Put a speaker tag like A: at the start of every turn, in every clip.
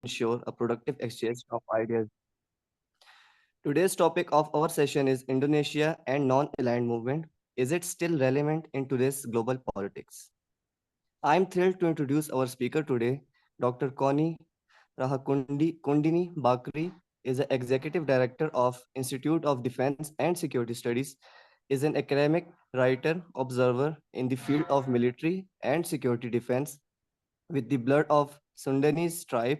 A: ensure a productive exchange of ideas. Today's topic of our session is Indonesia and non-aligned movement. Is it still relevant in today's global politics? I am thrilled to introduce our speaker today, Dr. Connie Rahakundini Bakrie is the Executive Director of Institute of Defense and Security Studies, is an academic writer, observer in the field of military and security defense with the blood of Sundanese tribe,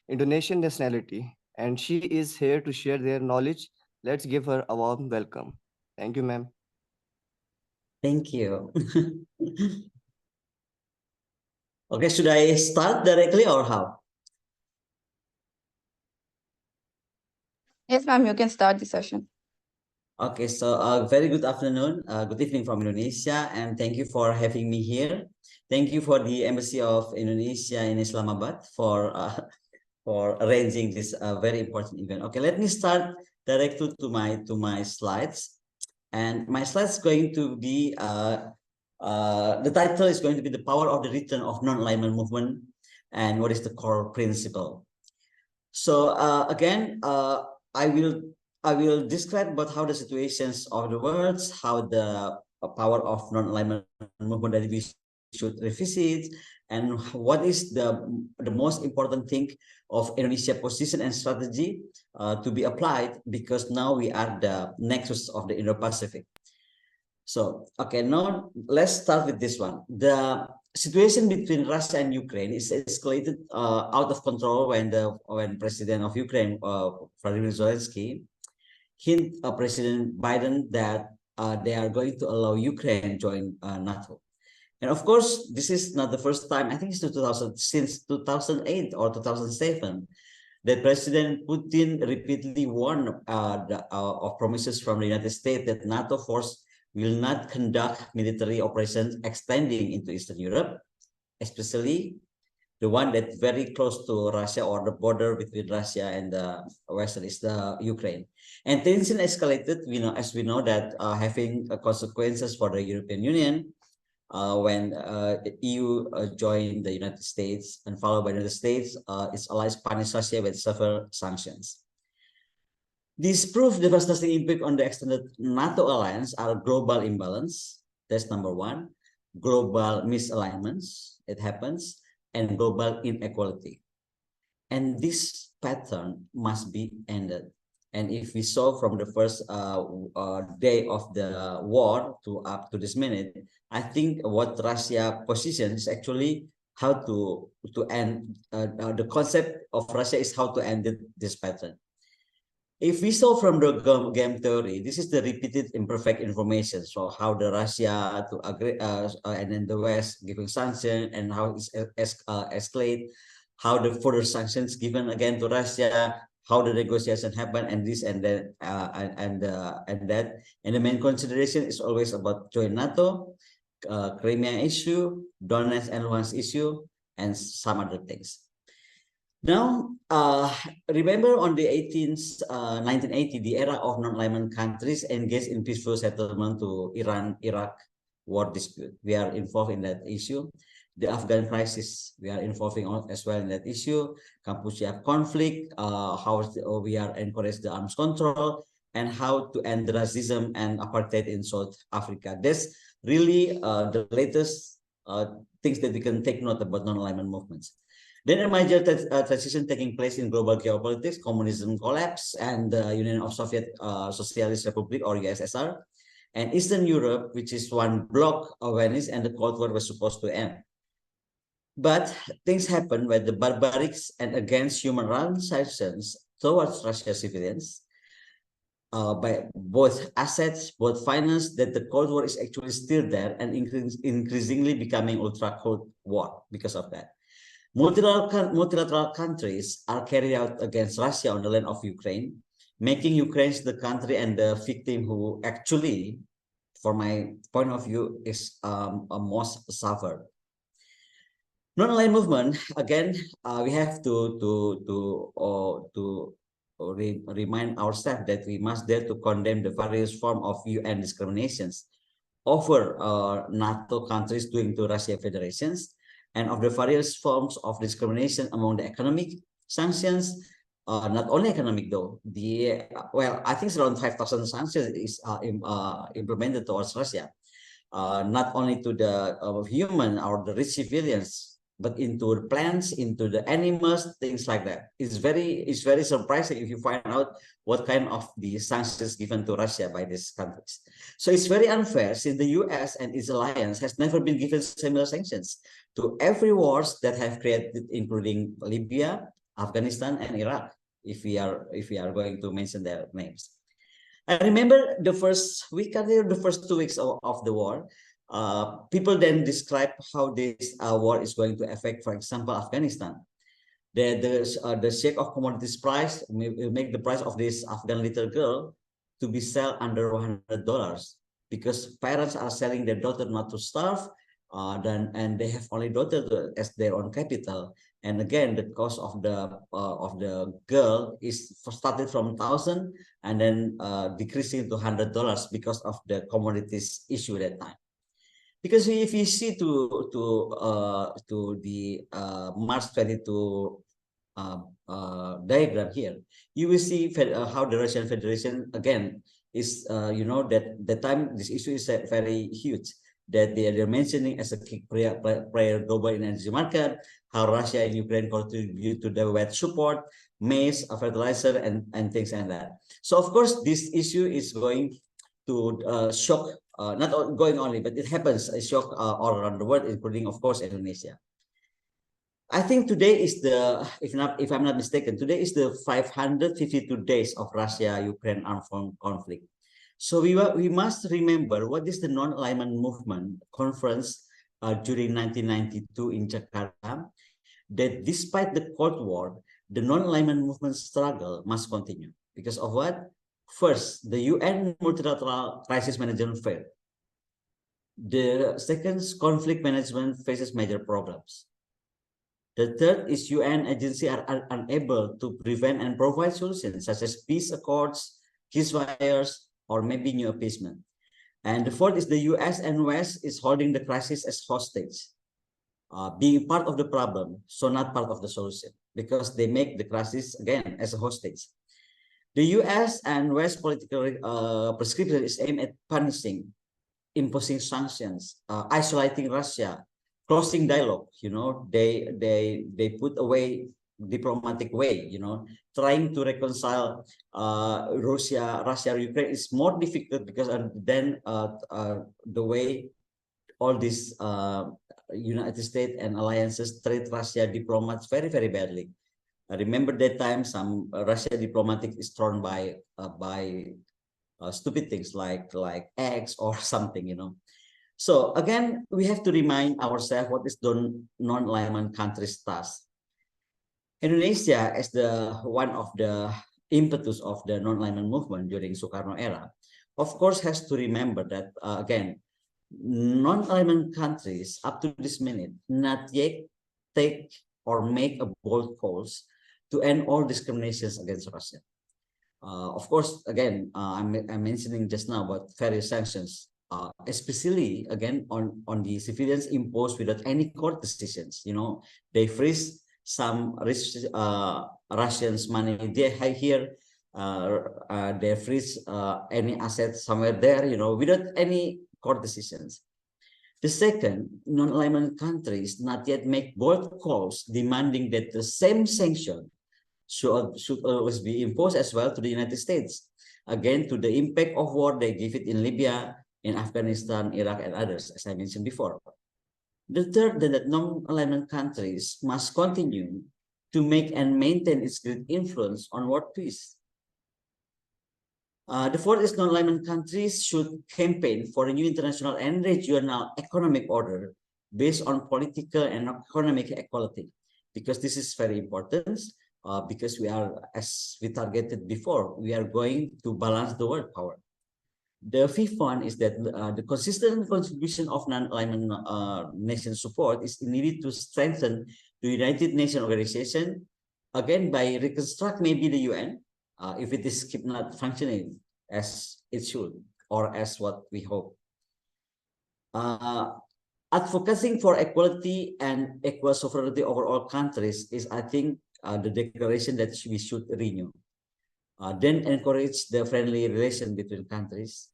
A: Indonesian nationality, and she is here to share their knowledge. Let's give her a warm welcome. Thank you, ma'am.
B: Thank you. Okay, should I start directly or how?
C: Yes, ma'am, you can start the session.
B: Okay, so very good afternoon, good evening from Indonesia, and thank you for having me here. Thank you for the Embassy of Indonesia in Islamabad for arranging this very important event. Okay, let me start directly to my slides, and my slides going to be the title is going to be the power of the return of non-alignment movement and what is the core principle. So again, I will describe about how the situations of the world, how the power of non-alignment movement that we should revisit, and what is the most important thing of Indonesia position and strategy to be applied, because now we are the nexus of the Indo-Pacific. So, okay, now let's start with this one. The situation between Russia and Ukraine is escalated out of control when President of Ukraine, Vladimir Zelensky, hint President Biden that they are going to allow Ukraine join NATO. And of course, this is not the first time. I think it's since 2008 or 2007 that President Putin repeatedly warned of promises from the United States that NATO force will not conduct military operations extending into Eastern Europe, especially the one that's very close to Russia or the border between Russia and the Western is the Ukraine. And tension escalated, as we know that having consequences for the European Union when the EU joined the United States, and followed by the United States, its allies punished Russia with several sanctions. This proved devastating impact on the extended NATO alliance are global imbalance. That's number one. Global misalignments, it happens, and global inequality. And this pattern must be ended. And if we saw from the first day of the war to up to this minute, I think what Russia position is actually how to end. The concept of Russia is how to end this pattern. If we saw from the game theory, this is the repeated imperfect information. So how the Russia to agree, and then the West giving sanction, and how it's escalate, how the further sanctions given again to Russia, how the negotiation happen, and this and that, and that. And the main consideration is always about join NATO, Crimea issue, Donetsk and Luhansk issue, and some other things. Now, remember on the 1980, the era of non-alignment countries engaged in peaceful settlement to Iran-Iraq war dispute. We are involved in that issue. The Afghan crisis, we are involving as well in that issue. Kampuchea conflict, how we are encourage the arms control, and how to end racism and apartheid in South Africa. That's really the latest things that we can take note about non-alignment movements. Then a major transition taking place in global geopolitics, communism collapse, and the Union of Soviet Socialist Republic or USSR, and Eastern Europe, which is one bloc of Venice, and the Cold War was supposed to end. But things happened when the barbarics and against human rights sanctions towards Russian civilians, by both assets, both finance, that the Cold War is actually still there and increasingly becoming ultra Cold War because of that. Multilateral countries are carried out against Russia on the land of Ukraine, making Ukraine the country and the victim who actually, for my point of view, is most suffered. Non-aligned movement, again, we have to remind ourselves that we must dare to condemn the various forms of UN discriminations over NATO countries doing to Russia federations, and of the various forms of discrimination among the economic, Sanctions, not only economic though. Well, I think it's around 5,000 sanctions is implemented towards Russia. Not only to the human or the rich civilians, but into the plants, into the animals, things like that. It's very surprising if you find out what kind of the sanctions given to Russia by these countries. So it's very unfair since the U.S. and its alliance has never been given similar sanctions to every wars that have created, including Libya, Afghanistan, and Iraq. If we are going to mention their names. I remember the first week, the first 2 weeks of the war, people then describe how this war is going to affect, for example, Afghanistan. The shake of commodities price will make the price of this Afghan little girl to be sell under $100 because parents are selling their daughter not to starve, and they have only daughter as their own capital. And again, the cost of the girl is started from 1,000 and then decreasing to $100 because of the commodities issue that time. Because if you see to the March 22 diagram here, you will see how the Russian Federation again is that the time this issue is very huge, that they're mentioning as a key player global energy market, how Russia and Ukraine contribute to the wet support, maize, fertilizer, and things like that. So of course, this issue is going to shock, not going only, but it happens, a shock all around the world, including of course Indonesia. I think today is if I'm not mistaken, today is the 552 days of Russia-Ukraine armed conflict. So we must remember what is the Non-Aligned Movement conference during 1992 in Jakarta, that despite the Cold War, the Non-Aligned Movement struggle must continue. Because of what? First, the UN multilateral crisis management failed. The second, conflict management faces major problems. The third is UN agencies are unable to prevent and provide solutions such as peace accords, ceasefires, or maybe new appeasement. And the fourth is the US and West is holding the crisis as hostage, being part of the problem, so not part of the solution, because they make the crisis again as a hostage. The US and West political prescription is aimed at punishing, imposing sanctions, isolating Russia, closing dialogue. They put away diplomatic way. Trying to reconcile Russia, Ukraine is more difficult because then the way all these United States and alliances treat Russia diplomats very, very badly. I remember that time some Russia diplomatic is thrown by stupid things like eggs or something, So again, we have to remind ourselves what is the non-aligned countries' task. Indonesia, as one of the impetus of the non-aligned movement during Sukarno era, of course, has to remember that again, non-aligned countries up to this minute not yet take or make a bold calls to end all discriminations against Russia. Of course, again, I'm mentioning just now about various sanctions, especially again on the civilians imposed without any court decisions. They freeze some rich Russians' money they have here. They freeze any assets somewhere there, without any court decisions. The second, non-aligned countries not yet make bold calls demanding that the same sanction should always be imposed as well to the United States. Again, to the impact of war, they give it in Libya, in Afghanistan, Iraq, and others, as I mentioned before. The third, that non-aligned countries must continue to make and maintain its great influence on world peace. The fourth is non-aligned countries should campaign for a new international and regional economic order based on political and economic equality, because this is very important. Because we are, as we targeted before, we are going to balance the world power. The fifth one is that the consistent contribution of non-aligned nation support is needed to strengthen the United Nations organization, again, by reconstruct maybe the UN, if it is keep not functioning as it should, or as what we hope. Advocating for equality and equal sovereignty over all countries is, I think, the declaration that we should renew. Then encourage the friendly relation between countries,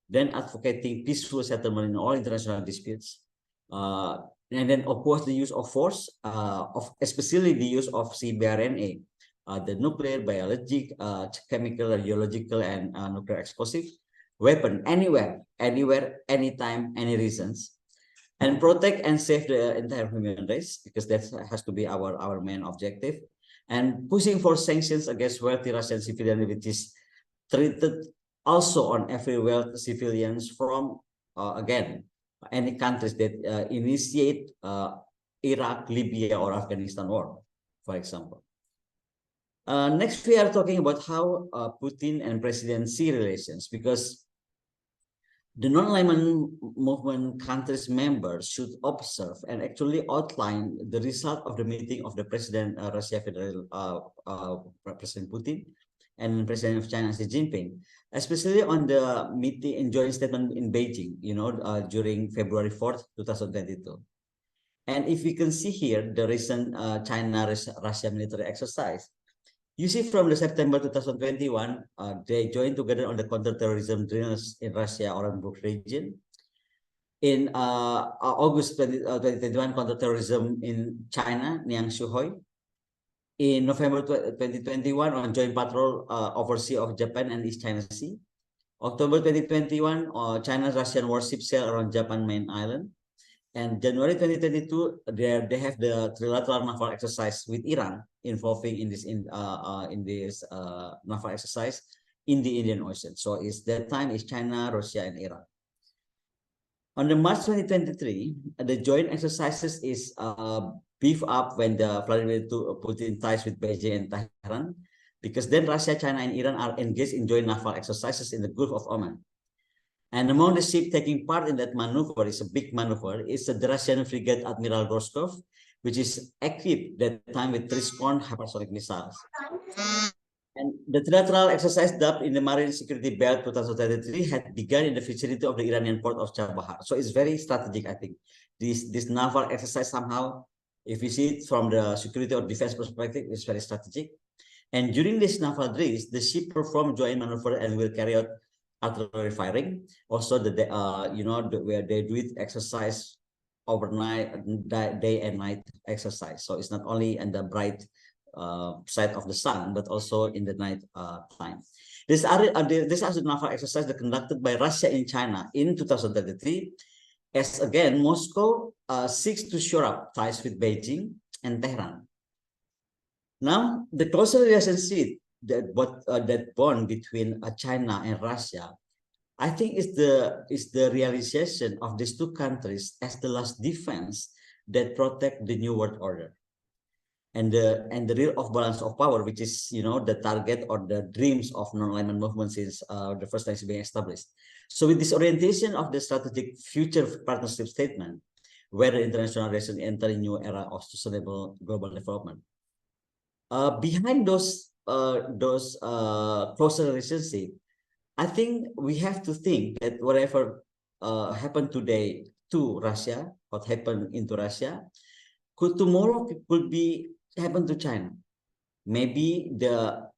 B: then advocating peaceful settlement in all international disputes, and then oppose the use of force, especially the use of CBRNA, the nuclear, biologic, chemical, radiological, and nuclear explosive weapon anywhere, anytime, any reasons, and protect and save the entire human race, because that has to be our main objective. And pushing for sanctions against wealthy Russian civilians, which is treated also on every wealthy civilians from, again, any countries that initiate Iraq, Libya, or Afghanistan war, for example. Next, we are talking about how Putin and President Xi relations, because the non-alignment movement countries members should observe and actually outline the result of the meeting of the President Russia Federal President Putin and President of China Xi Jinping, especially on the meeting in joint statement in Beijing, during February 4th, 2022. And if we can see here the recent China-Russia military exercise, you see from the September 2021, they joined together on the counterterrorism drills in Russia Orenburg region. In August 2021, counterterrorism in China, Niangshuhoi. In November 2021, on joint patrol overseas of Japan and East China Sea. October 2021, China-Russian warship sail around Japan main island. And January 2022, they have the trilateral naval exercise with Iran involving in this naval exercise in the Indian Ocean. So it's that time is China, Russia, and Iran. On the March 2023, the joint exercises is beefed up when the Vladimir Putin ties with Beijing and Tehran, because then Russia, China, and Iran are engaged in joint naval exercises in the Gulf of Oman. And among the ships taking part in that maneuver, is a big maneuver, is the Russian frigate Admiral Rostov, which is equipped that time with 3 Scorn hypersonic missiles. And the trilateral exercise dubbed in the Marine Security Belt 2023 had begun in the vicinity of the Iranian port of Chabahar. So it's very strategic, I think. This naval exercise somehow, if you see it from the security or defense perspective, is very strategic. And during this naval drills, the ship perform joint maneuver and will carry out artillery firing. Also, where they do it exercise overnight, day and night exercise. So it's not only in the bright side of the sun, but also in the night time. This is a naval exercise conducted by Russia in China in 2033, as again Moscow seeks to shore up ties with Beijing and Tehran. Now, the closer relationship that bond between China and Russia, I think is the realization of these two countries as the last defense that protect the new world order, and the real off balance of power, which is the target or the dreams of non-alignment movement since the first time is being established. So with this orientation of the strategic future partnership statement, where the international relations enter a new era of sustainable global development. Behind those closer relationship, I think we have to think that whatever happened today to Russia, what happened into Russia, tomorrow be happen to China. Maybe the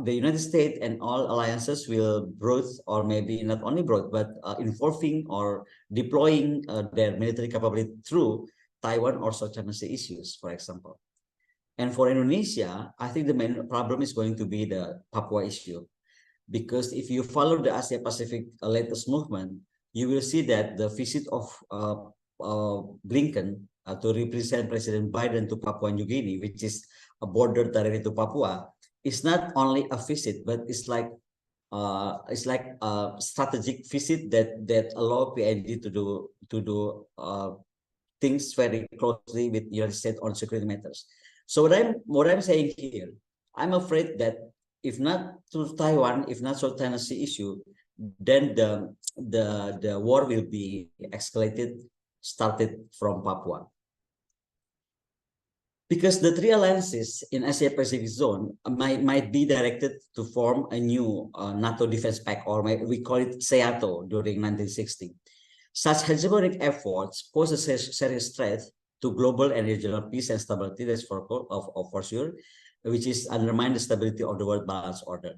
B: United States and all alliances will broad, or maybe not only broad, but involving or deploying their military capability through Taiwan or South China Sea issues, for example. And for Indonesia, I think the main problem is going to be the Papua issue, because if you follow the Asia Pacific latest movement, you will see that the visit of Blinken to represent President Biden to Papua New Guinea, which is a border directly to Papua, is not only a visit, but it's like a strategic visit that allow PNG to do things very closely with United States on security matters. So what I'm saying here, I'm afraid that if not to Taiwan, if not South China Sea issue, then the war will be started from Papua. Because the three alliances in Asia Pacific zone might be directed to form a new NATO defense pact, or we call it SEATO during 1960. Such hegemonic efforts pose a serious threat to global and regional peace and stability, that's for sure. which is undermine the stability of the world balance order.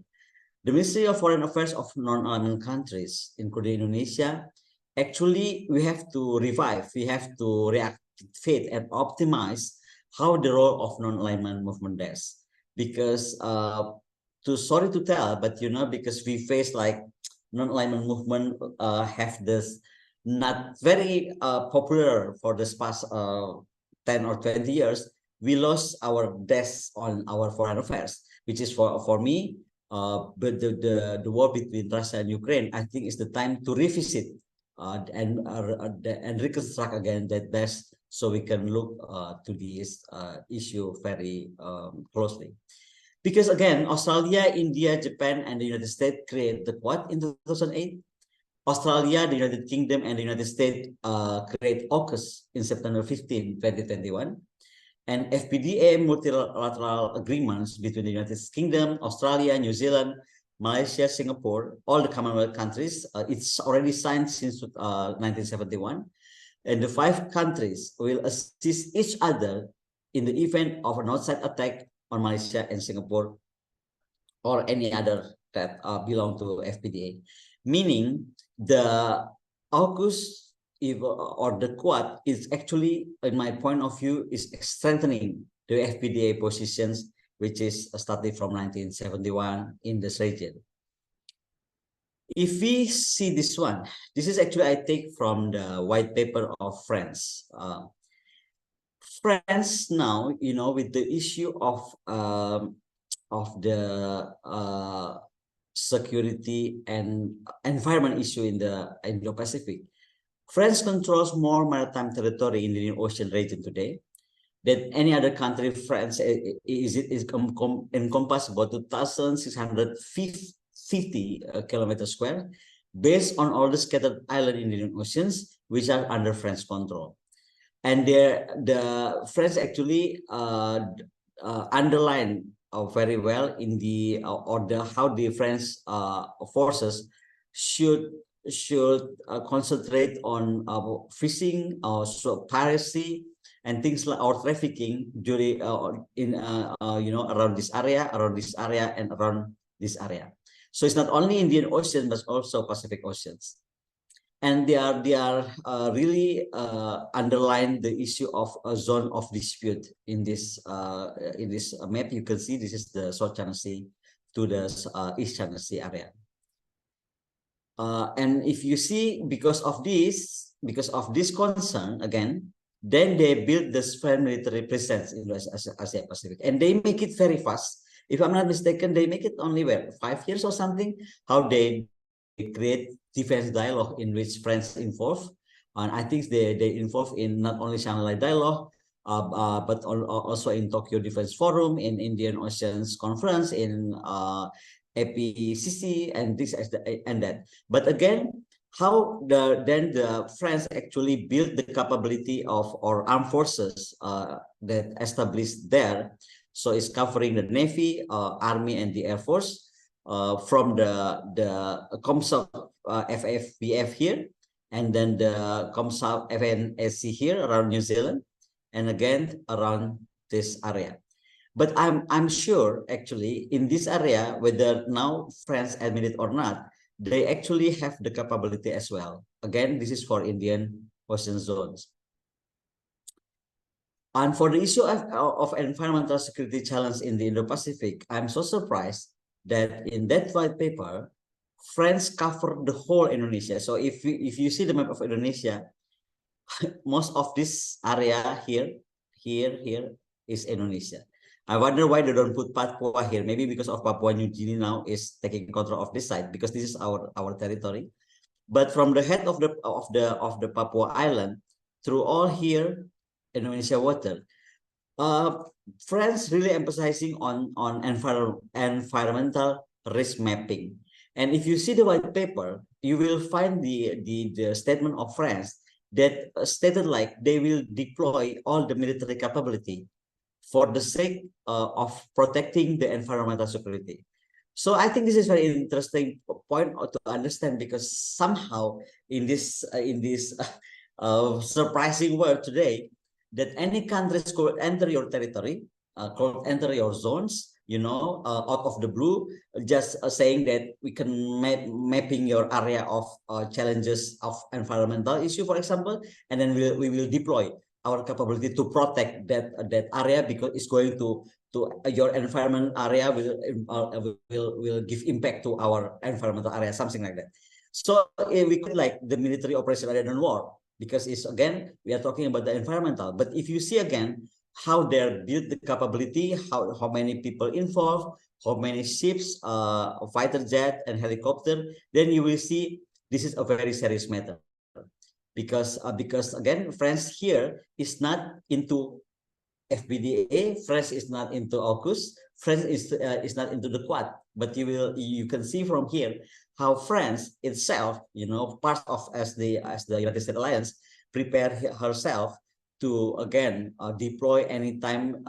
B: The Ministry of Foreign Affairs of non-aligned countries, including Indonesia, actually we have to revive, we have to reactivate and optimize how the role of non-alignment movement is. Because sorry to tell, but because we face like non-alignment movement have this not very popular for this past 10 or 20 years, we lost our desk on our foreign affairs, which is for me, but the war between Russia and Ukraine, I think is the time to revisit and reconstruct again that desk, so we can look to this issue very closely. Because again, Australia, India, Japan, and the United States created the Quad in 2008. Australia, the United Kingdom, and the United States create AUKUS in September 15, 2021. And FPDA multilateral agreements between the United Kingdom, Australia, New Zealand, Malaysia, Singapore, all the Commonwealth countries, it's already signed since 1971. And the 5 countries will assist each other in the event of an outside attack on Malaysia and Singapore, or any other that belong to FPDA. Meaning the AUKUS or the Quad is actually, in my point of view, is strengthening the FPDA positions, which is started from 1971 in this region. If we see this one, this is actually I take from the white paper of France. France now, with the issue of the security and environment issue in the Indo-Pacific, France controls more maritime territory in the Indian Ocean region today than any other country. France is encompass about 2,650 kilometers square, based on all the scattered islands in the Indian Oceans, which are under French control. And the French actually underline very well in the how the French forces should concentrate on fishing, piracy, and things like or trafficking during around this area, and around this area. So it's not only Indian Ocean but also Pacific Oceans. And they are really underline the issue of a zone of dispute in this map. You can see this is the South China Sea to the East China Sea area. And if you see, because of this concern again, then they build this military presence in Asia Pacific, and they make it very fast. If I'm not mistaken, they make it only 5 years or something. How they create defense dialogue in which France involved, and I think they involved in not only Shanghai dialogue, but also in Tokyo Defense Forum, in Indian Oceans Conference, in APCC, and this and that. But again, how the France actually built the capability of our armed forces that established there. So it's covering the Navy, Army, and the Air Force. From the COMSOC FFBF here, and then the COMSOC FNSC here around New Zealand, and again around this area. But I'm sure actually in this area, whether now France admit it or not, they actually have the capability as well. Again, this is for Indian Ocean zones. And for the issue of environmental security challenge in the Indo-Pacific, I'm so surprised that in that white paper, France covered the whole Indonesia. So if you see the map of Indonesia, most of this area here is Indonesia. I wonder why they don't put Papua here. Maybe because of Papua New Guinea now is taking control of this side, because this is our territory. But from the head of the Papua Island through all here, Indonesia water. France really emphasizing on environmental risk mapping. And if you see the white paper, you will find the statement of France that stated like they will deploy all the military capability for the sake of protecting the environmental security. So I think this is very interesting point to understand, because somehow in this surprising world today, that any countries could enter your territory could enter your zones, out of the blue, just saying that we can mapping your area of challenges of environmental issue, for example, and then we will deploy our capability to protect that area, because it's going to your environment area will give impact to our environmental area, something like that. So we could like the military operation rather than war, because it's again we are talking about the environmental. But if you see again how they build the capability, how many people involved, how many ships, fighter jet and helicopter, then you will see this is a very serious matter, because again France here is not into FBDA, France is not into AUKUS, France is not into the Quad. But you can see from here how France itself, part of as the United States alliance, prepare herself to again deploy anytime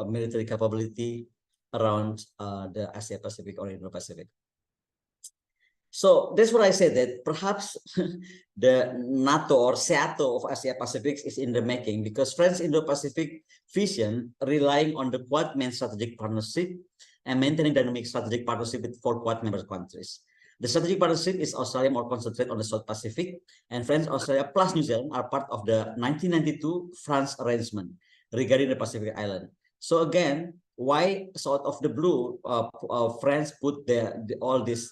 B: military capability around the Asia Pacific or Indo-Pacific. So that's what I said, that perhaps the NATO or SEATO of Asia Pacific is in the making, because France Indo-Pacific vision relying on the Quad main strategic partnership and maintaining dynamic strategic partnership with 4 Quad member countries. The strategic partnership is Australia more concentrated on the South Pacific, and France, Australia plus New Zealand are part of the 1992 France arrangement regarding the Pacific Island. So again, why sort of the blue France put all this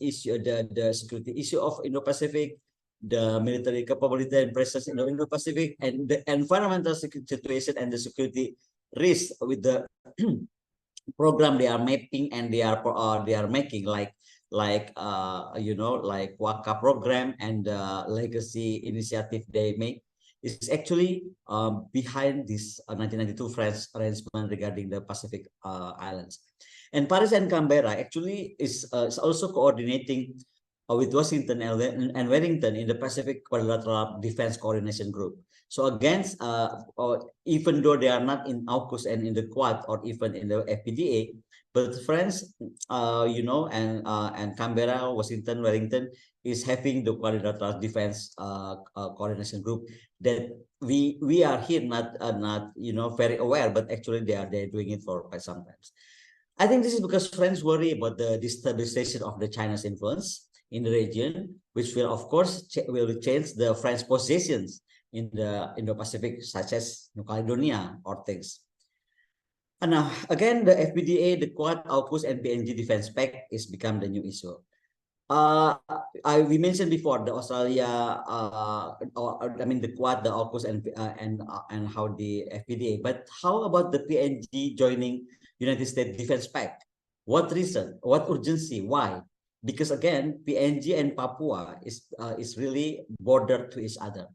B: issue, the security issue of Indo-Pacific, the military capability and presence in the Indo-Pacific, and the environmental situation and the security risk with the program they are mapping and they are making, like WACA program and the legacy initiative they make, is actually behind this 1992 France arrangement regarding the Pacific Islands. And Paris and Canberra actually is also coordinating with Washington and Wellington in the Pacific Quadrilateral Defense Coordination Group. So again, even though they are not in AUKUS and in the Quad or even in the FPDA, but France, and Canberra, Washington, Wellington is having the Quadrilateral Defense Coordination Group that we are here not very aware, but actually they're doing it for quite some time. I think this is because France worry about the destabilization of the China's influence in the region, which will of course will change the French positions in the Indo-Pacific, such as New Caledonia or things. And now again, the FPDA, the Quad, AUKUS, and PNG Defense Pact is become the new issue. We mentioned before the Australia, the Quad, the AUKUS, and how the FPDA. But how about the PNG joining United States Defense Pact? What reason? What urgency? Why? Because again, PNG and Papua is really bordered to each other.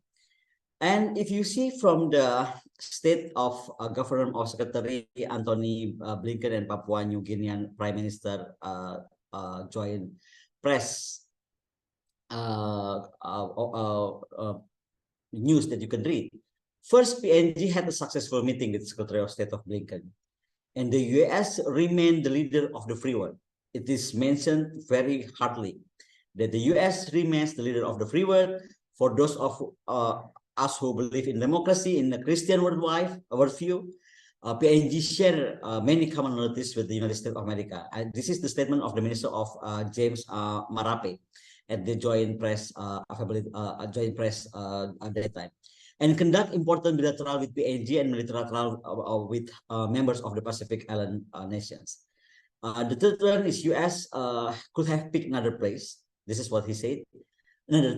B: And if you see from the state of government of Secretary Antony Blinken and Papua New Guinean Prime Minister joint press news that you can read. First, PNG had a successful meeting with Secretary of State of Blinken, and the US remained the leader of the free world. It is mentioned very hardly that the US remains the leader of the free world. For those of us who believe in democracy, in the Christian worldview, PNG share many commonalities with the United States of America. This is the statement of the Minister of James Marape at the joint press at that time, and conduct important bilateral with PNG and multilateral with members of the Pacific Island nations. The third one is US could have picked another place. This is what he said. Another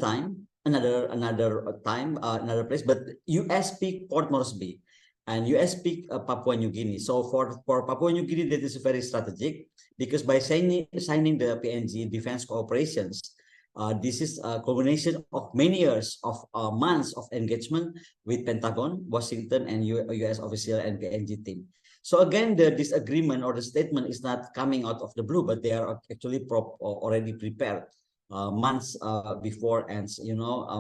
B: place, but US picked Port Moresby and US picked Papua New Guinea. So for Papua New Guinea, that is very strategic, because by signing the PNG defense cooperations, this is a culmination of many years of months of engagement with Pentagon, Washington, and US official and PNG team. So again, the disagreement or the statement is not coming out of the blue, but they are actually already prepared months before, and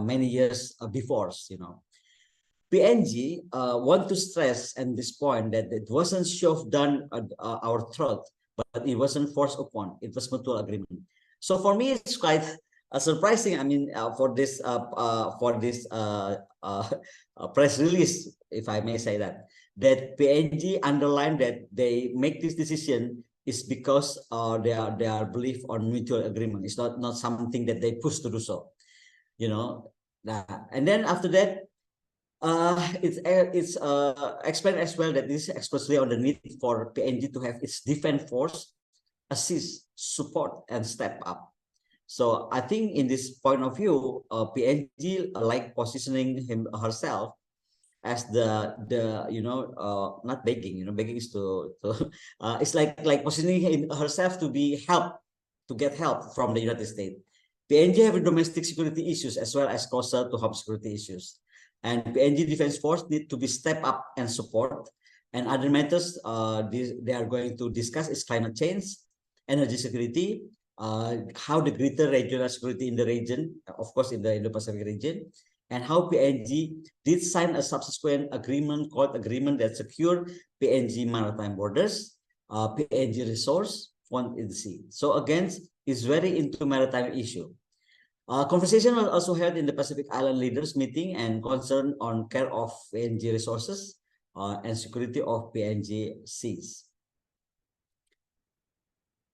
B: many years before. PNG want to stress at this point that it wasn't shoved down our throat, but it wasn't forced upon. It was mutual agreement. So for me, it's quite surprising. I mean, for this press release, if I may say that that PNG underlined that they make this decision is because their belief on mutual agreement. It's not something that they push to do so, you know. And then after that, it's explained as well that this is especially on the need for PNG to have its defense force assist, support, and step up. So I think in this point of view, PNG like positioning herself as the not begging, begging is to it's like positioning herself to be to get help from the United States. PNG have domestic security issues as well as closer to home security issues, and PNG Defense Force need to be step up and support. And other matters they are going to discuss is climate change, energy security, how the greater regional security in the region, of course in the Indo-Pacific region, and how PNG did sign a subsequent agreement called agreement that secure PNG maritime borders, PNG resource fund in the sea. So again, it's very into maritime issue. Conversation was also held in the Pacific Island Leaders Meeting and concern on care of PNG resources and security of PNG seas.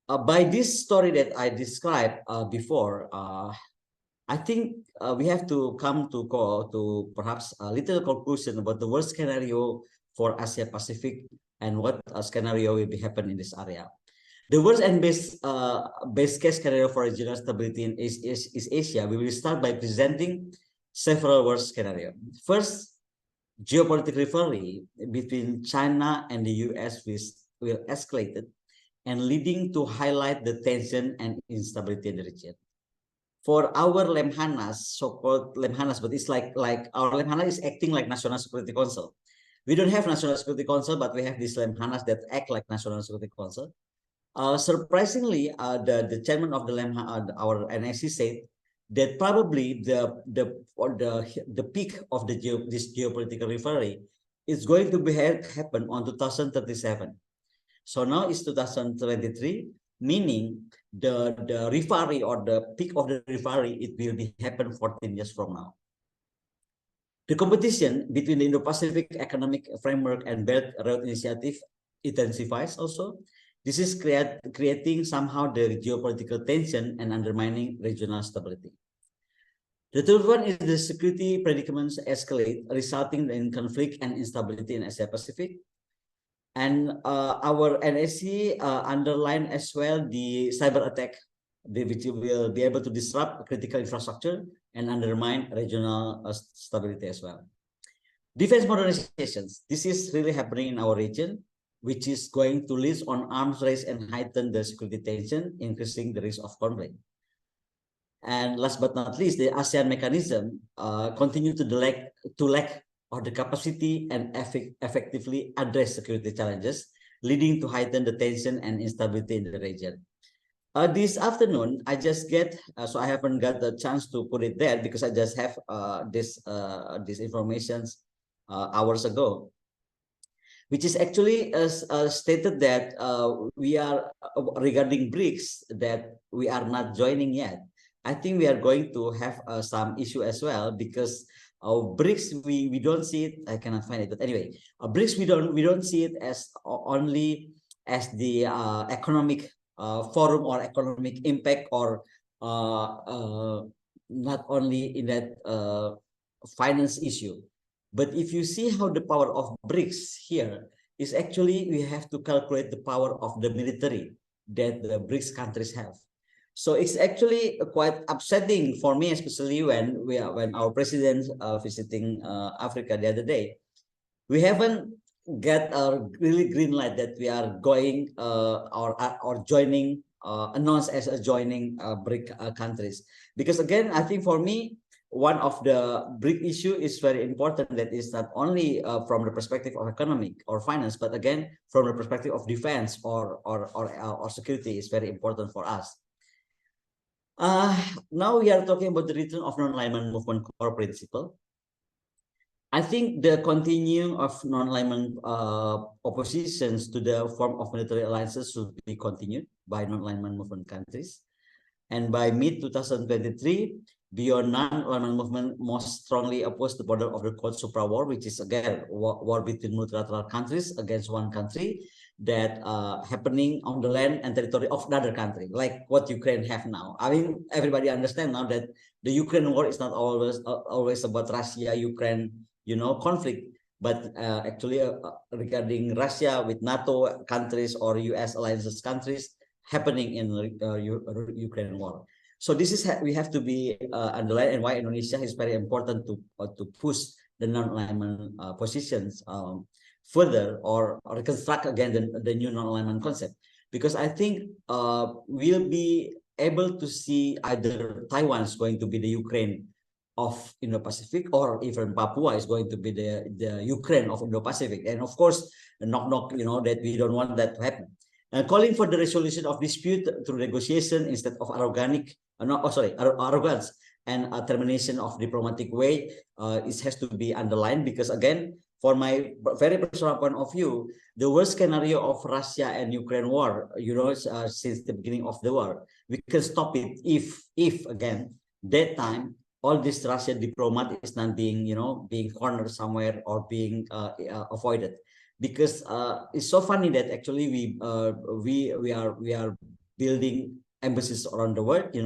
B: By this story that I described before, I think we have to come to perhaps a little conclusion about the worst scenario for Asia Pacific and what scenario will be happen in this area. The worst and best case scenario for regional stability in East Asia, we will start by presenting several worst scenario. First, geopolitical rivalry between China and the US will escalate and leading to highlight the tension and instability in the region. For our Lemhanas, so-called Lemhanas, but it's like our Lemhanas is acting like National Security Council. We don't have National Security Council, but we have these Lemhanas that act like National Security Council. Surprisingly, the chairman of the our NSC said that probably the peak of this geopolitical rivalry is going to happen on 2037. So now it's 2023, meaning the rivalry or the peak of the rivalry, it will be happen 14 years from now. The competition between the Indo-Pacific Economic Framework and Belt and Road Initiative intensifies also. This is creating somehow the geopolitical tension and undermining regional stability. The third one is the security predicaments escalate, resulting in conflict and instability in Asia Pacific. And our NSC underlined as well the cyber attack, which will be able to disrupt critical infrastructure and undermine regional stability as well. Defense modernizations. This is really happening in our region, which is going to lead on arms race and heighten the security tension, increasing the risk of conflict. And last but not least, the ASEAN mechanism continue to lack or the capacity and effectively address security challenges, leading to heighten the tension and instability in the region. This afternoon, I just so I haven't got the chance to put it there because I just have this information hours ago, which is actually stated that we are regarding BRICS that we are not joining yet. I think we are going to have some issue as well because BRICS we don't see it. I cannot find it, but anyway, BRICS we don't see it as only as the economic forum or economic impact or not only in that finance issue. But if you see how the power of BRICS here is actually we have to calculate the power of the military that the BRICS countries have. So it's actually quite upsetting for me, especially when our president visiting Africa the other day. We haven't get a really green light that we are going or joining announced as a joining BRIC countries. Because again, I think for me, one of the BRIC issue is very important. That is not only from the perspective of economic or finance, but again from the perspective of defense or security is very important for us. Now we are talking about the return of non-alignment movement core principle. I think the continuing of non-alignment oppositions to the form of military alliances should be continued by non-alignment movement countries. And by mid-2023, beyond non-alignment movement most strongly oppose the border of the quote supra war, which is again war between multilateral countries against one country that happening on the land and territory of another country, like what Ukraine have now. I mean, everybody understand now that the Ukraine war is not always about Russia, Ukraine, conflict, but actually regarding Russia with NATO countries or US alliances countries happening in Ukraine war. So this is we have to be underlined, and why Indonesia is very important to push the non-alignment positions further or reconstruct again the new non-alignment concept, because I think we'll be able to see either Taiwan is going to be the Ukraine of Indo-Pacific, or even Papua is going to be the Ukraine of Indo-Pacific. And of course, knock, that we don't want that to happen. Calling for the resolution of dispute through negotiation instead of arrogance and termination of diplomatic way, it has to be underlined, because again, for my very personal point of view, the worst scenario of Russia and Ukraine war, since the beginning of the war, we can stop it if again, that time, all this Russian diplomat is not being, being cornered somewhere or being avoided. Because it's so funny that actually we are building embassies around the world,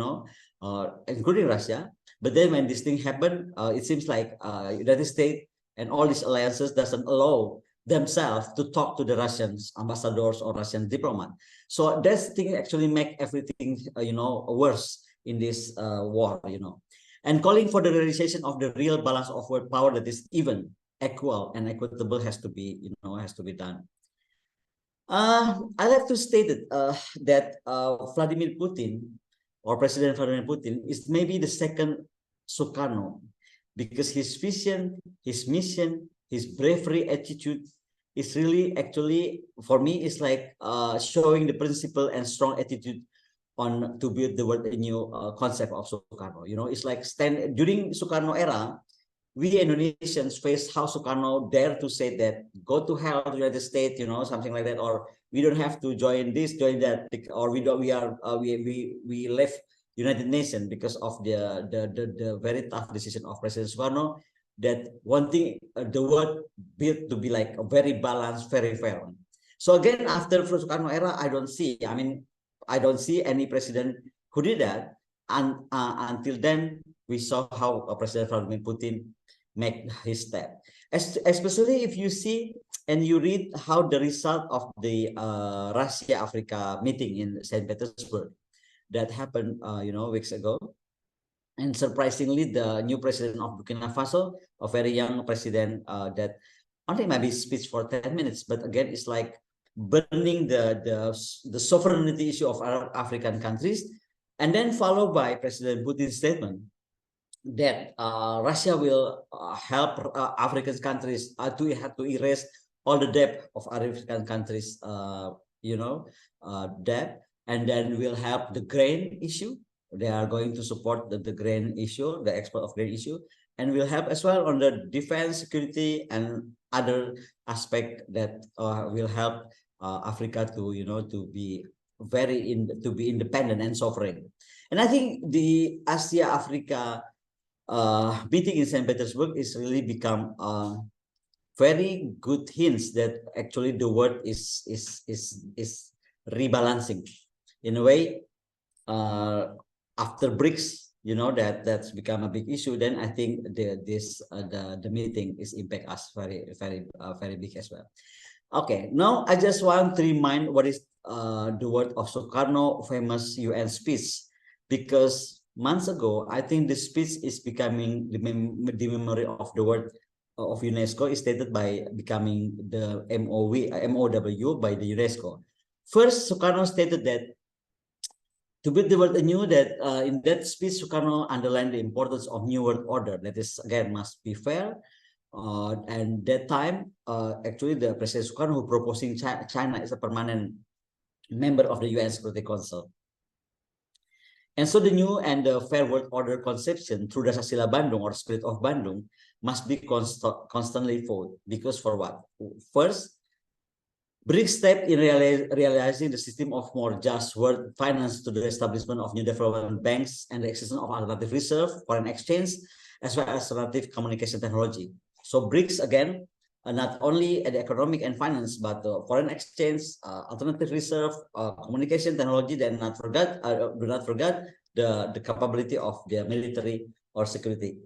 B: including Russia. But then when this thing happened, it seems like United States and all these alliances doesn't allow themselves to talk to the Russians ambassadors or Russian diplomat. So that thing actually make everything worse in this war, And calling for the realization of the real balance of world power that is even, equal, and equitable has to be done. I like to state that Vladimir Putin, or President Vladimir Putin, is maybe the second Sukarno, because his vision, his mission, his bravery attitude is really actually, for me, is like showing the principle and strong attitude on to build the world a new concept of Sukarno. It's like during Sukarno era, we Indonesians faced how Sukarno dared to say that go to hell to the United States, something like that, or we don't have to join this, join that, or we left United Nations because of the very tough decision of President Sukarno that wanting the world built to be like a very balanced, very fair. So again, after Sukarno era, I don't see any president who did that, and until then we saw how President Vladimir Putin make his step. Especially if you see and you read how the result of the Russia-Africa meeting in St. Petersburg that happened, weeks ago. And surprisingly, the new president of Burkina Faso, a very young president that only maybe speaks for 10 minutes, but again, it's like burning the sovereignty issue of African countries, and then followed by President Putin's statement that Russia will help African countries to erase all the debt of African countries, debt, and then will help the grain issue. They are going to support the grain issue, the export of grain issue, and will help as well on the defense, security, and other aspect that will help Africa to be independent and sovereign. And I think the Asia-Africa meeting in St. Petersburg is really become very good hints that actually the world is rebalancing in a way. After BRICS, that's become a big issue. Then I think the meeting is impact us very big as well. Okay, now I just want to remind what is the word of Sukarno famous UN speech, because months ago I think the speech is becoming the memory of the world of UNESCO is stated by becoming the MOW by the UNESCO. First, Sukarno stated that to build the world anew, that in that speech, Sukarno underlined the importance of new world order. That is, again, must be fair. And that time, actually, the President Sukarno who proposing China as a permanent member of the UN Security Council. And so the new and the fair world order conception through the Dasasila Bandung or spirit of Bandung must be constantly fought. Because for what? First, BRICS step in realizing the system of more just world finance to the establishment of new development banks and the existence of alternative reserve, foreign exchange, as well as alternative communication technology. So BRICS again, not only at the economic and finance, but foreign exchange, alternative reserve, communication technology. Then do not forget the capability of the military or security.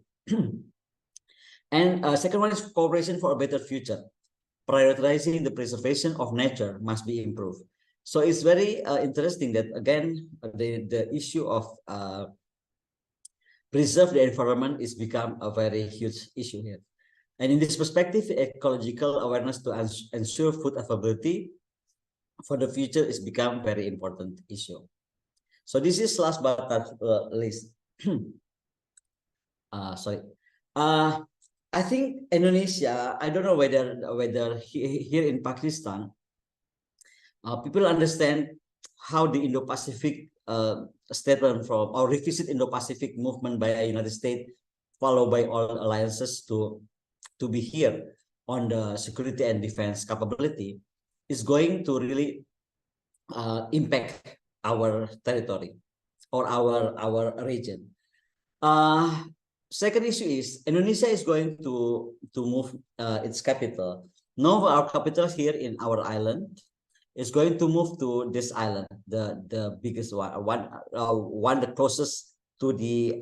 B: And second one is cooperation for a better future. Prioritizing the preservation of nature must be improved. So it's very interesting that again the issue of preserve the environment is become a very huge issue here. And in this perspective, ecological awareness to ensure food availability for the future is become very important issue. So this is last but not least. Sorry. I think Indonesia, I don't know whether here in Pakistan, people understand how the Indo-Pacific statement from or revisit Indo-Pacific movement by the United States, followed by all alliances to be here on the security and defense capability, is going to really impact our territory or our region. Second issue is Indonesia is going to move its capital. Now our capital here in our island is going to move to this island, the biggest one the closest to the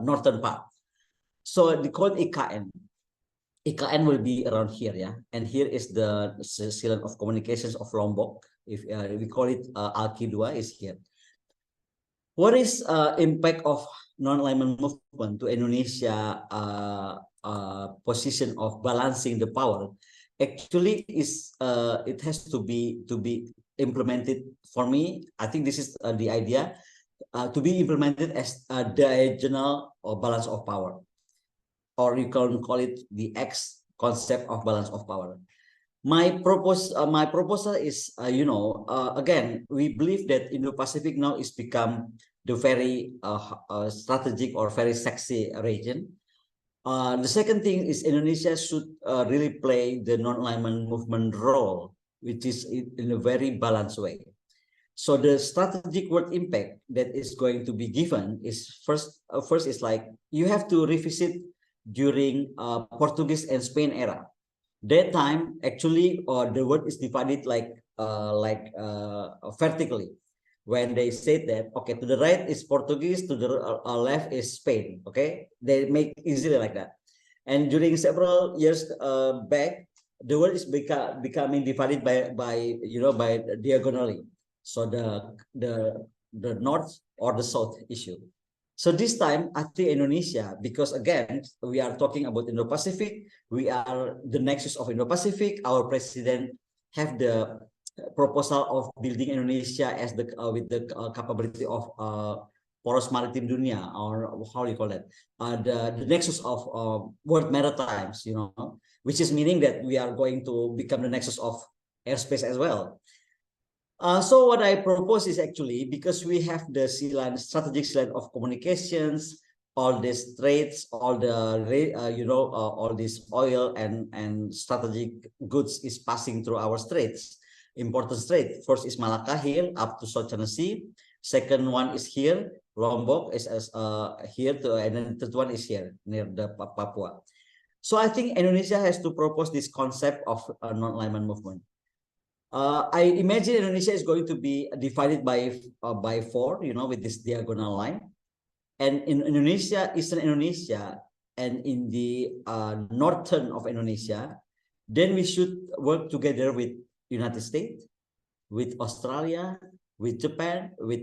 B: northern part. So they call IKN. IKN will be around here, yeah. And here is the Silent of Communications of Lombok. If we call it Alki-2 is here. What is impact of non-alignment movement to Indonesia position of balancing the power? Actually, is it has to be implemented. For me, I think this is the idea to be implemented as a diagonal or balance of power, or you can call it the X concept of balance of power. My proposal is, again, we believe that Indo-Pacific now is become the very strategic or very sexy region. The second thing is Indonesia should really play the non-alignment movement role, which is in a very balanced way. So the strategic world impact that is going to be given is first is like you have to revisit during Portuguese and Spain era. That time actually the world is divided like vertically. When they say that, okay, to the right is Portuguese, to the left is Spain, okay? They make easily like that. And during several years back, the world is becoming divided by diagonally. So the north or the south issue. So this time, I think Indonesia, because again, we are talking about Indo-Pacific, we are the nexus of Indo-Pacific. Our president have the proposal of building Indonesia as the with the capability of porous maritime dunia, or how do you call it, the nexus of world maritimes, which is meaning that we are going to become the nexus of airspace as well. So what I propose is actually, because we have the strategic line of communications, all these trades, all the all this oil and strategic goods is passing through our straits. Important strait. First is Malacca here up to South China Sea. Second one is here, Lombok is here to, and then the third one is here near the Papua. So I think Indonesia has to propose this concept of non-alignment movement. I imagine Indonesia is going to be divided by four, with this diagonal line. And in Indonesia, Eastern Indonesia, and in the northern of Indonesia, then we should work together with United States, with Australia, with Japan, with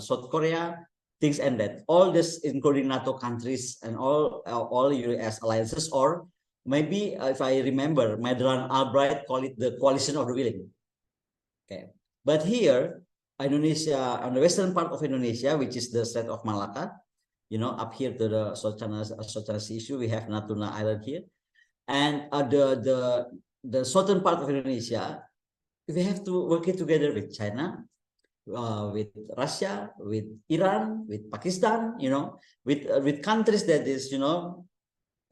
B: South Korea, things and that. All this, including NATO countries and all US alliances, or maybe if I remember, Madeleine Albright called it the coalition of the willing. Okay, but here, Indonesia, on the western part of Indonesia, which is the Strait of Malacca, up here to the South China Sea issue, we have Natuna Island here, and the southern part of Indonesia, we have to work it together with China, with Russia, with Iran, with Pakistan, with countries that is,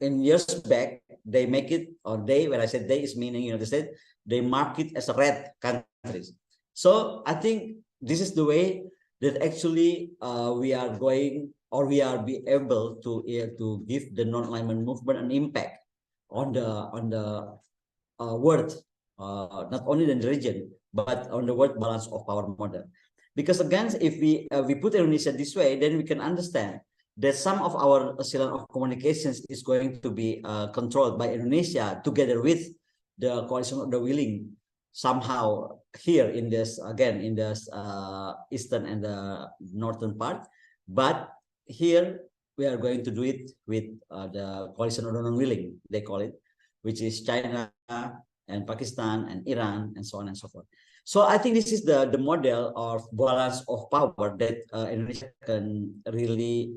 B: in years back, they make it, or they, when I said they, is meaning United States, they mark it as a red countries. So I think this is the way that actually we are going, or we are be able to give the non-alignment movement an impact on the world, not only in the region, but on the world balance of power model. Because again, if we put Indonesia this way, then we can understand that some of our cylinder of communications is going to be controlled by Indonesia together with the coalition of the willing, somehow here in this, again, in this eastern and the northern part. But here we are going to do it with the coalition of the non-willing, they call it, which is China and Pakistan and Iran and so on and so forth. So I think this is the model of balance of power that Indonesia can really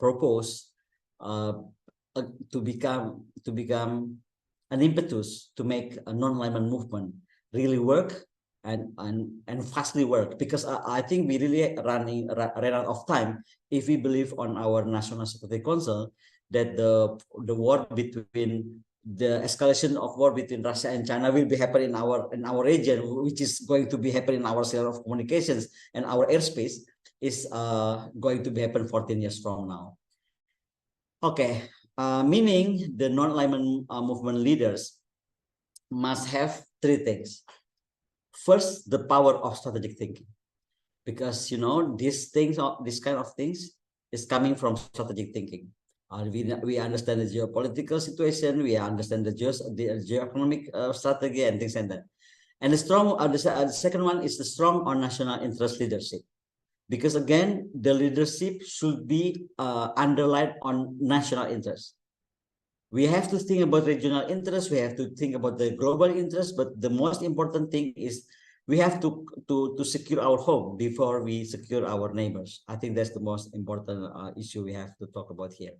B: propose to become an impetus to make a non-alignment movement really work and fastly work. Because I think we really ran out of time if we believe on our National Security Council that the war between the escalation of war between Russia and China will be happening in our region, which is going to be happening in our sphere of communications and our airspace, is going to be happen 14 years from now. Okay, meaning the non-alignment movement leaders must have three things. First, the power of strategic thinking, because these things, this kind of things, is coming from strategic thinking. We understand the geopolitical situation, we understand the geoeconomic strategy and things like that. And the second one is the strong on national interest leadership, because again, the leadership should be underlined on national interest. We have to think about regional interest, we have to think about the global interest, but the most important thing is we have to secure our home before we secure our neighbors. I think that's the most important issue we have to talk about here.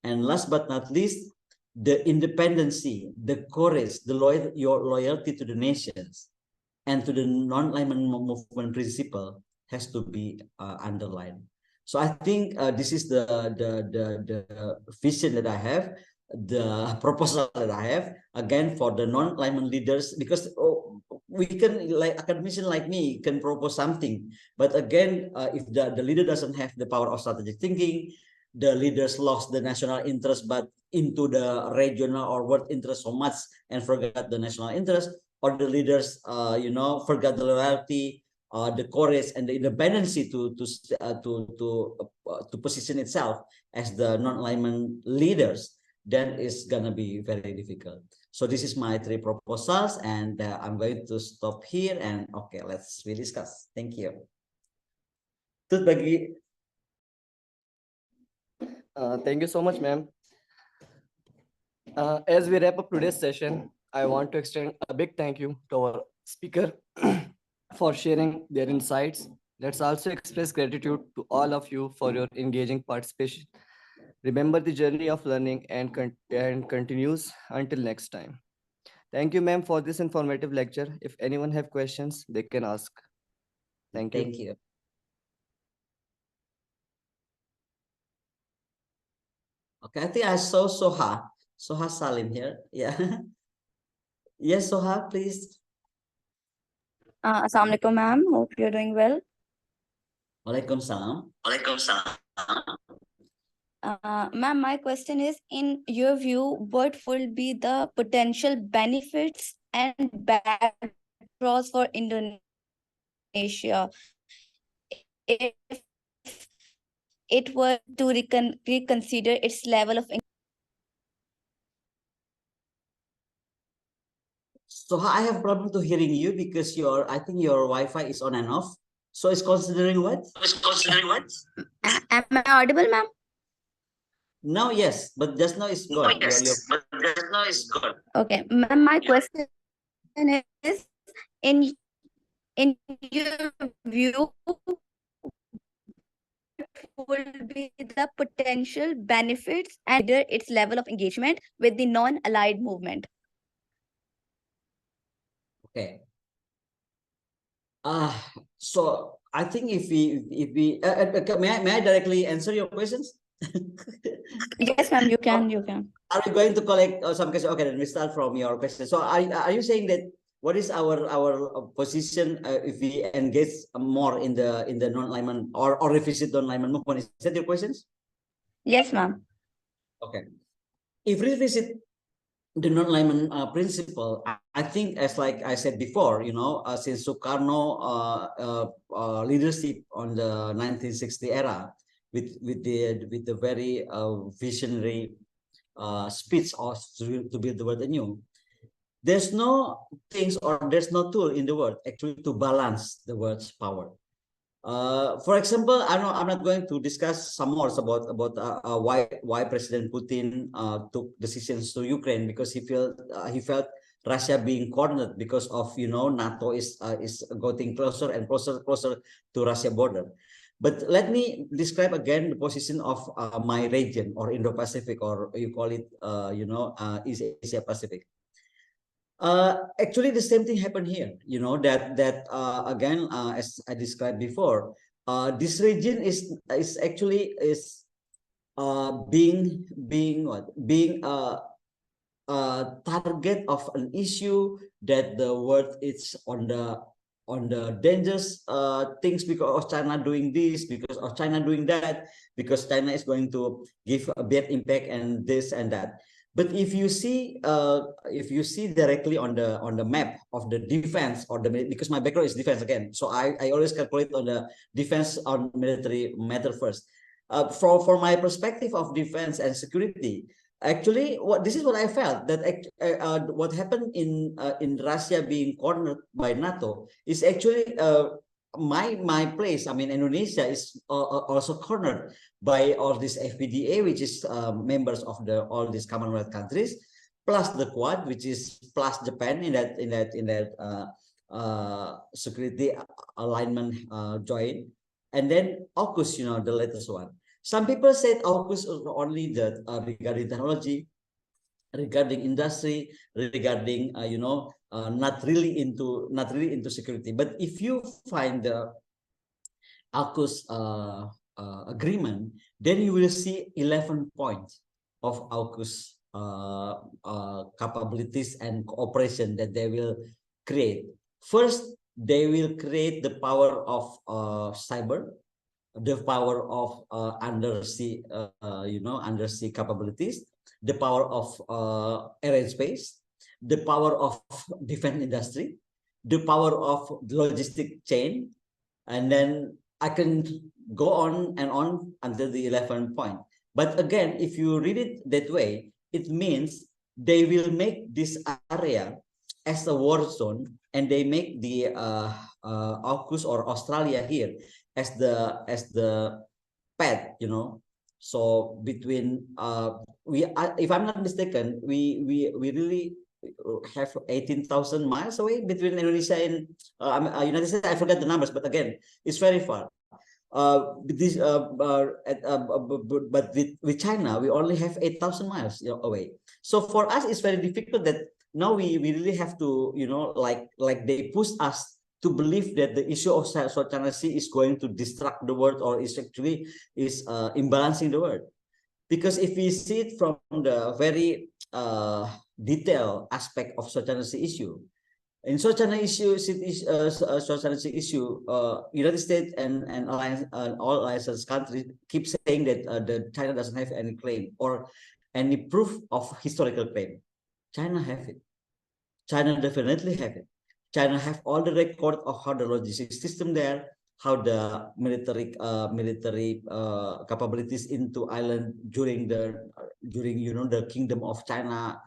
B: And last but not least, the independency, the courage, your loyalty to the nations and to the non-alignment movement principle has to be underlined. So I think this is the vision that I have, the proposal that I have, again, for the non-alignment leaders, because we can, like academician like me, can propose something. But again, if the leader doesn't have the power of strategic thinking, the leaders lost the national interest, but into the regional or world interest so much and forgot the national interest, or the leaders, forgot the loyalty, the courage and the independency to position itself as the non-alignment leaders, then it's gonna be very difficult. So this is my three proposals, and I'm going to stop here. And okay, let's discuss. Thank you. Tut bagi.
A: Thank you so much, ma'am. As we wrap up today's session, I want to extend a big thank you to our speaker for sharing their insights. Let's also express gratitude to all of you for your engaging participation. Remember, the journey of learning and continues until next time. Thank you, ma'am, for this informative lecture. If anyone have questions, they can ask. Thank you.
B: Thank you. Okay, I think I saw Soha Salim here. Yeah. Yes, Soha, please.
C: Assalamualaikum, ma'am. Hope you're doing well.
B: Waalaikumsalam.
C: Ma'am, my question is, in your view, what will be the potential benefits and bad draws for Indonesia if it were to reconsider its level of
B: So I have problem to hearing you because I think your Wi-Fi is on and off. So it's considering what?
C: Am I audible, ma'am?
B: Now, yes, but just now it's gone.
C: Okay, ma'am, my question is, in your view, will be the potential benefits and its level of engagement with the non-aligned movement?
B: Okay. So I think if we may I directly answer your questions?
C: Yes, ma'am, you can, you can.
B: Are we going to collect some questions? Okay, then we start from your question. So are you saying that what is our position if we engage more in the non-alignment or revisit non-alignment movement? Is that your questions?
C: Yes, ma'am.
B: Okay. If we revisit the non-alignment principle, I think, as like I said before, since Sukarno leadership on the 1960 era with the very visionary speech of to build the world anew, there's no things or there's no tool in the world actually to balance the world's power. For example, I'm not going to discuss some more about why President Putin took decisions to Ukraine, because he felt Russia being cornered because of NATO is getting closer and closer to Russia border. But let me describe again the position of my region, or Indo-Pacific, or you call it East Asia Pacific. Actually, the same thing happened here. Again, as I described before, this region is actually being target of an issue that the world is on the dangerous things because of China doing this, because of China doing that, because China is going to give a bad impact and this and that. But if you see directly on the map of the defense or because my background is defense again, so I always calculate on the defense on military matter first. For my perspective of defense and security, actually, this is what I felt, that what happened in Russia being cornered by NATO is actually my place. I mean, Indonesia is also cornered by all this FPDA, which is members of all these Commonwealth countries, plus the Quad, which is plus Japan in that security alignment joint, and then AUKUS, the latest one. Some people said AUKUS is only the regarding technology, regarding industry, regarding not really into security. But if you find the AUKUS agreement, then you will see 11 points of AUKUS capabilities and cooperation that they will create. First, they will create the power of cyber, the power of undersea capabilities, the power of air and space, the power of defense industry, the power of logistic chain, and then I can go on and on until the 11th point. But again, if you read it that way, it means they will make this area as a war zone, and they make the AUKUS or Australia here as the path, So between if I'm not mistaken, we really have 18,000 miles away between Indonesia and United States. I forget the numbers, but again, it's very far. But with China, we only have 8,000 miles away. So for us, it's very difficult that now we really have to, like they push us to believe that the issue of South China Sea is going to destruct the world, or is actually imbalancing the world. Because if we see it from the very detailed aspect of South China Sea issue, in South China Sea issue, United States and all alliances countries keep saying that the China doesn't have any claim or any proof of historical claim. China have it. China definitely have it. China have all the record of how the logistics system there, how the military capabilities into island during the kingdom of China,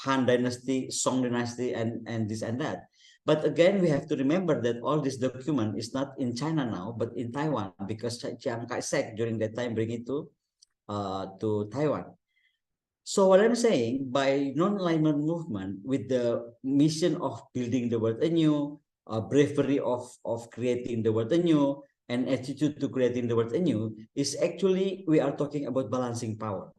B: Han Dynasty, Song Dynasty, and this and that. But again, we have to remember that all this document is not in China now, but in Taiwan, because Chiang Kai-shek during that time bring it to Taiwan. So what I'm saying, by non-alignment movement, with the mission of building the world anew, bravery of creating the world anew, and attitude to creating the world anew, is actually we are talking about balancing power.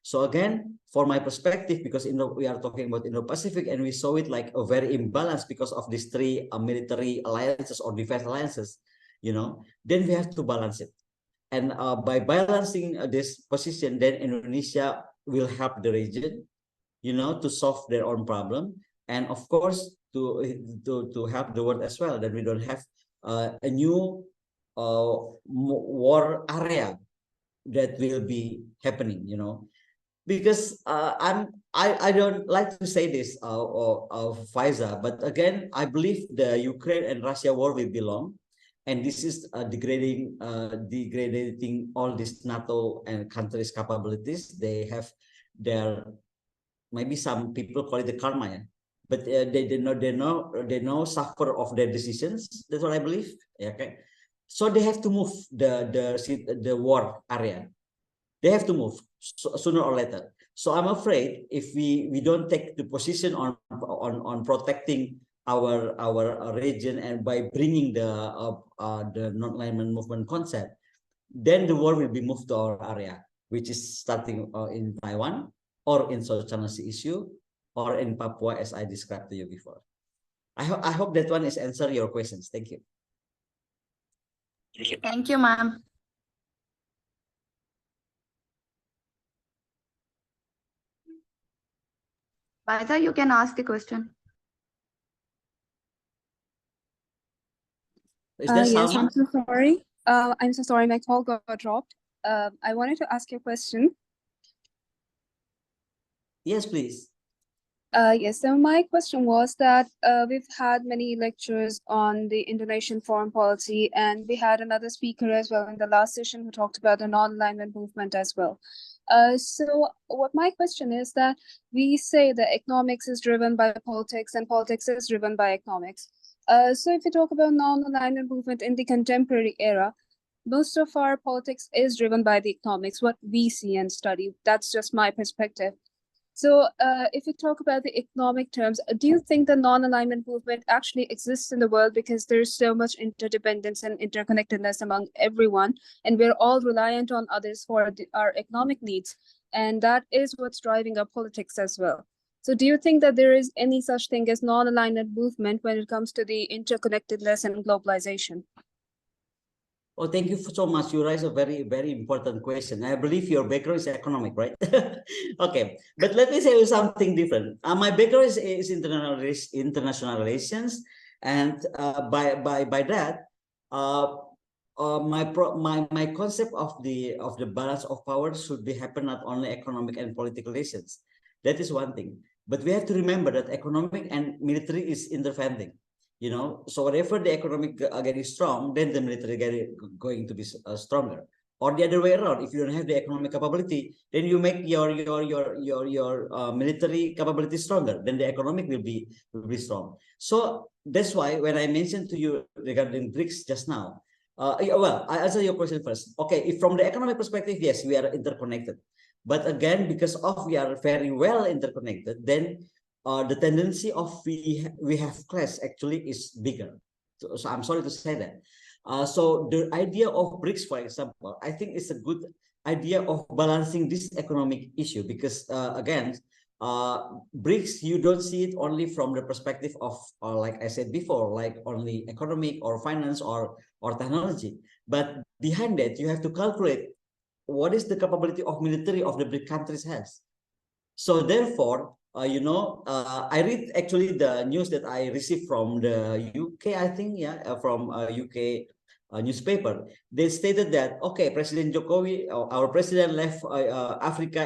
B: So again, for my perspective, because we are talking about Indo-Pacific, and we saw it like a very imbalanced because of these three military alliances or defense alliances, then we have to balance it. And by balancing this position, then Indonesia will help the region, to solve their own problem, and of course to help the world as well. That we don't have a new war area that will be happening. Because I don't like to say this, Faiza, but again, I believe the Ukraine and Russia war will be long, and this is degrading all these NATO and countries' capabilities. They have their, maybe some people call it the karma, yeah? But they know suffer of their decisions. That's what I believe. Yeah, okay, so they have to move the war area. They have to move sooner or later. So I'm afraid if we don't take the position on protecting our region, and by bringing the non-alignment movement concept, then the war will be moved to our area, which is starting in Taiwan, or in South China Sea issue, or in Papua, as I described to you before. I hope that one is answer your questions. Thank you.
C: Thank you, ma'am. Vaida, you can ask the question.
B: Is there
D: Yes,
B: Salma?
D: I'm so sorry. I'm so sorry, my call got dropped. I wanted to ask you a question.
B: Yes, please.
D: Yes, so my question was that we've had many lectures on the Indonesian foreign policy, and we had another speaker as well in the last session who talked about the non-alignment movement as well. So what my question is that we say that economics is driven by politics and politics is driven by economics. So if you talk about non-alignment movement in the contemporary era, most of our politics is driven by the economics, what we see and study. That's just my perspective. So if you talk about the economic terms, do you think the non-alignment movement actually exists in the world because there's so much interdependence and interconnectedness among everyone, and we're all reliant on others for our economic needs, and that is what's driving our politics as well? So do you think that there is any such thing as non-alignment movement when it comes to the interconnectedness and globalization?
B: Oh, thank you so much. You raise a very, very important question. I believe your background is economic, right? Okay, but let me say you something different. My background is international relations, and by that, my concept of the balance of power should be happen not only economic and political relations. That is one thing, but we have to remember that economic and military is interfering. So whenever the economic getting strong, then the military going to be stronger. Or the other way around, if you don't have the economic capability, then you make your military capability stronger, then the economic will be strong. So that's why when I mentioned to you regarding BRICS just now, well, I answer your question first. Okay, if from the economic perspective, yes, we are interconnected. But again, because we are very well interconnected, then the tendency of we have clash actually is bigger. So I'm sorry to say that. So the idea of BRICS, for example, I think it's a good idea of balancing this economic issue, because again, BRICS, you don't see it only from the perspective of, like I said before, like only economic or finance or technology, but behind that you have to calculate what is the capability of military of the BRIC countries has. So therefore, I read actually the news that I received from the UK, I think, yeah, from UK newspaper. They stated that, okay, President Jokowi, our president left Africa,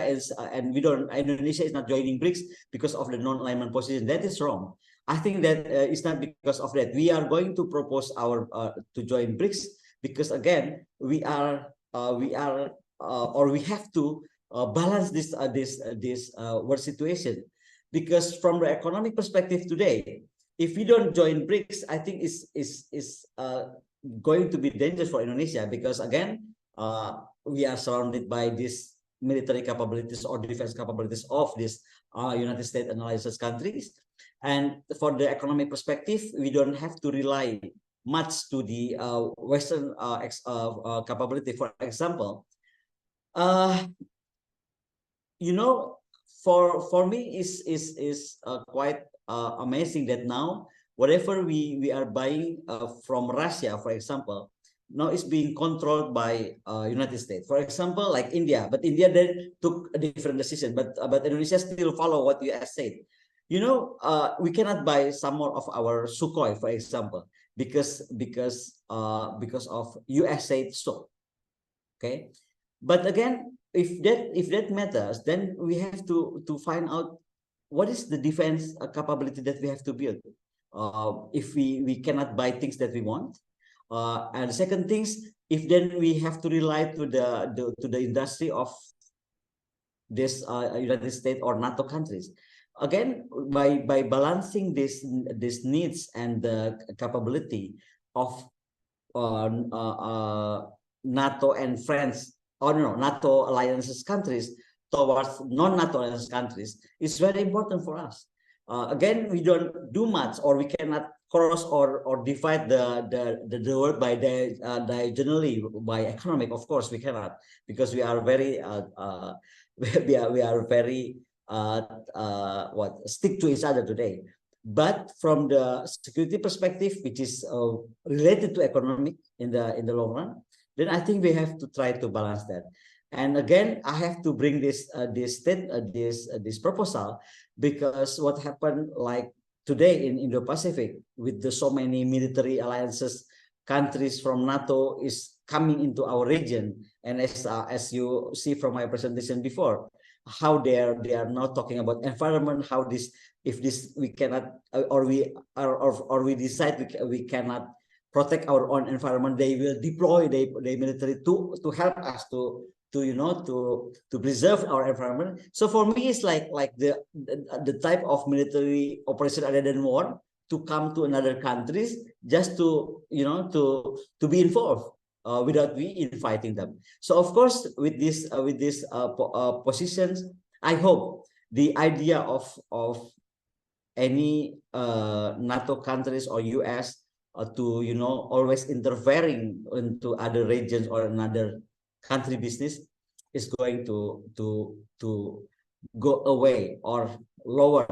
B: and Indonesia is not joining BRICS because of the non-alignment position. That is wrong. I think that it's not because of that. We are going to propose our to join BRICS because again, we have to balance this world situation, because from the economic perspective today, if we don't join BRICS, I think is going to be dangerous for Indonesia, because again, we are surrounded by these military capabilities or defense capabilities of these United States and allied countries, and for the economic perspective, we don't have to rely much to the Western capability. For example, for me is quite amazing that now whatever we are buying from Russia, for example, now is being controlled by United States. For example, like India, but India then took a different decision, but Indonesia still follow what US said. You know, we cannot buy some more of our Sukhoi, for example, because of US said so. Okay, but again, if that matters, then we have to find out what is the defense capability that we have to build. If we cannot buy things that we want, and the second things, if then we have to rely to the industry of this United States or NATO countries. Again, by balancing this needs and the capability of NATO and friends, or no, NATO alliances countries towards non-NATO alliance countries is very important for us. Again, we don't do much, or we cannot cross or divide the world by diagonally by economic. Of course, we cannot, because we are very we are very stick to each other today. But from the security perspective, which is related to economic in the long run, then I think we have to try to balance that. And again, I have to bring this proposal, because what happened like today in Indo-Pacific with the so many military alliances, countries from NATO is coming into our region, and as you see from my presentation before, how they are now talking about environment, how this, if this we cannot or we decide we cannot protect our own environment, they will deploy the military to help us to preserve our environment. So for me, it's like the type of military operation other than war, to come to another countries just to to be involved without we inviting them. So of course, with this positions, I hope the idea of any NATO countries or US to always interfering into other regions or another country business is going to go away or lower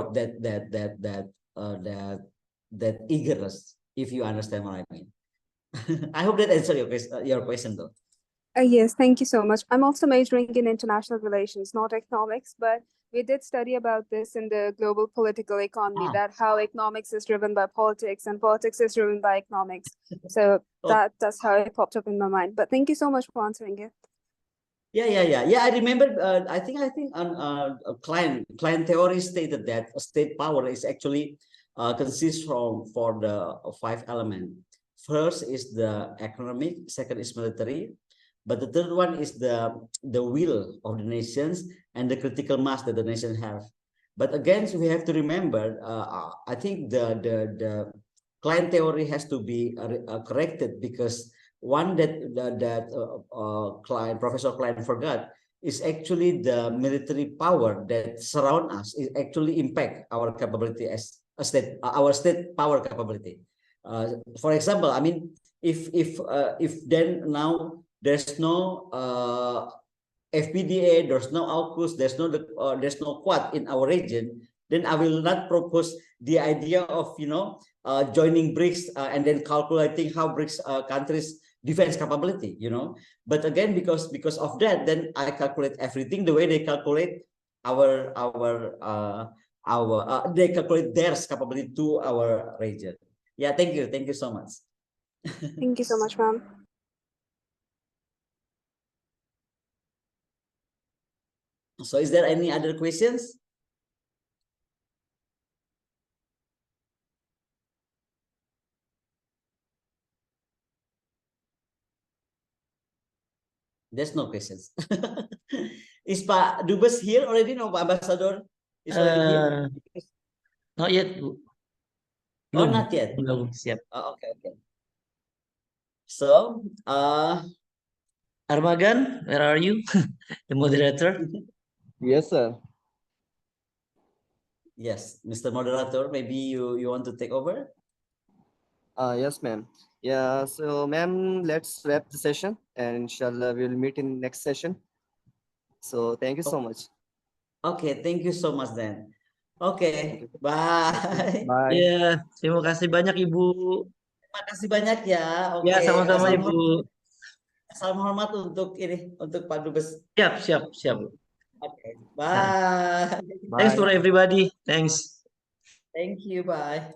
B: that eagerness, if you understand what I mean. I hope that answered your question though.
D: Yes, thank you so much. I'm also majoring in international relations, not economics, but we did study about this in the global political economy, that how economics is driven by politics and politics is driven by economics. So that's how it popped up in my mind. But thank you so much for answering it.
B: Yeah. I remember. I think on client theory stated that state power is actually consists for the 5 elements. First is the economic, second is military, but the third one is the will of the nations and the critical mass that the nation have. But again, we have to remember. I think the client theory has to be corrected, because one that Professor Klein forgot is actually the military power that surround us. It actually impact our capability as a state, our state power capability. For example, I mean, if then now there's no FPDA, there's no AUKUS, there's no Quad in our region, then I will not propose the idea of joining BRICS and then calculating how BRICS countries defense capability, But again, because of that, then I calculate everything the way they calculate they calculate their capability to our region. Yeah, thank you so much.
D: Thank you so much, ma'am.
B: So is there any other questions? There's no questions. Is Pak Dubes here already? No, Pak Ambassador is already here?
E: Not yet.
B: Oh, not yet.
E: Belum siap.
B: Oh, okay. So,
E: Armagan, where are you? The moderator.
A: Yes, sir.
B: Yes, Mr. Moderator, maybe you want to take over?
A: Yes, ma'am. Yeah, so ma'am, let's wrap the session, and inshallah we'll meet in next session. So thank you so much.
B: Okay, thank you so much then. Okay, bye.
A: Bye.
E: Ya, terima kasih banyak Ibu.
B: Terima kasih banyak ya. Oke,
E: Ya, sama-sama
B: salam
E: Ibu.
B: hormat, salam hormat untuk ini, untuk Pak Dubes.
E: Siap.
B: Oke, bye.
E: Thanks
A: Bye.
E: for everybody. Thanks.
B: Thank you, bye.